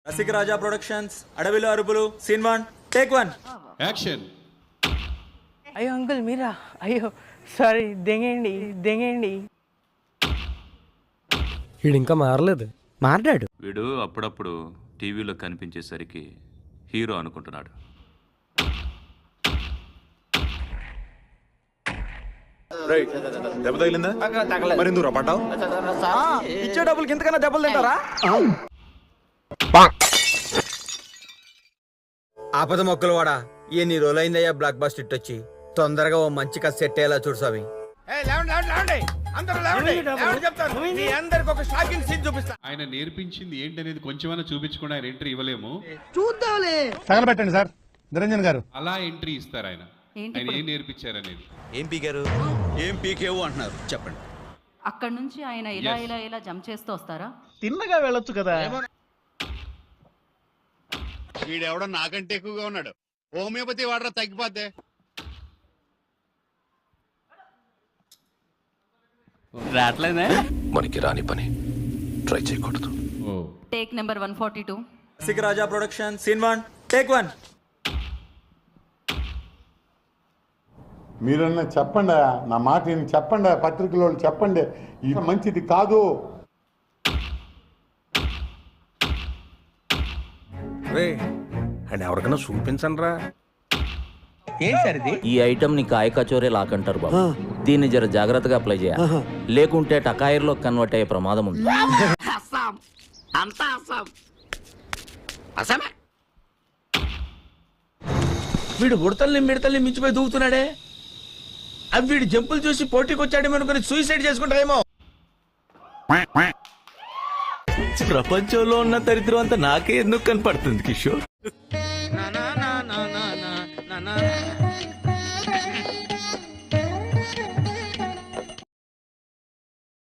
రసిక రాజా productions అడవిలో అరుపులు scene 1 take 1 action. అయ్యో అంకుల్ మీరా? అయ్యో సారీ, దెంగండి. వీడు ఇంకా మారలేదు. మాట్లాడు. వీడు అప్పుడప్పుడు టీవీలో కనిపించేసరికి హీరో అనుకుంటున్నాడు. దెబ్బ తగిలిందా? మరి ఎందుకు పడ్డావు? ఇచ్చే డబ్బులకి ఇంతకన్నా దెబ్బలు తింటారా? ఆపద మొక్కలు వాడా ఎన్ని రోజులైందయ్యా బ్లాక్ బస్టర్ హిట్ వచ్చి. తొందరగా ఓ మంచి కథ సెట్ అయ్యేలా చూడు స్వామి. ఆయన నేర్పించింది ఏంటనేది కొంచెమైనా చూపించకుండా ఆయన ఎంట్రీ ఇవ్వలేము. తగలబెట్టండి సార్ నిరంజన్ గారు. అలా ఎంట్రీ ఇస్తారు ఆయన. ఆయన ఏం నేర్పించారనేది. ఏం పీకారు? ఏం పీకేవు అంటున్నారు చెప్పండి. అక్కడ నుంచి ఆయన ఇలా జంప్ చేస్తూ వస్తారా? తిన్నగా వెళ్ళొచ్చు కదా. వీడెవడో నాకంటే ఎక్కువగా ఉన్నాడు. హోమియోపతి వాడరా తగ్గిపోతే. రాట్లేదే మనకి రాని పని ట్రై చేయకూడదు. Take number 142. రసిక రాజా ప్రొడక్షన్స్ సీన్ 1 టేక్ 1 మీరన్నా చెప్పండి, నా మాట చెప్పండి, పత్రికలో చెప్పండి, ఇది మంచిది కాదు. అండ్ ఎవరికైనా చూపించండి రా. ఏం సార్ ఇది? ఈ ఐటమ్ ని కాయ కచోరే లాకంటారు బాబు. దీన్ని జర జాగ్రత్తగా అప్లై చేయాలి, లేకుంటే టకాయర్లో కన్వర్ట్ అయ్యే ప్రమాదం ఉంది. వీడు ఉడతల్ని మిడతల్ని మించిపోయి దూకుతున్నాడే. అవి వీడు జంపులు చూసి పోటీకి వచ్చాడేమో అనుకుని సూసైడ్ చేసుకుంటారేమో. ప్రపంచంలో ఉన్న దరిద్రం అంతా నాకే ఎందుకు కనపడుతుంది కిషోర్?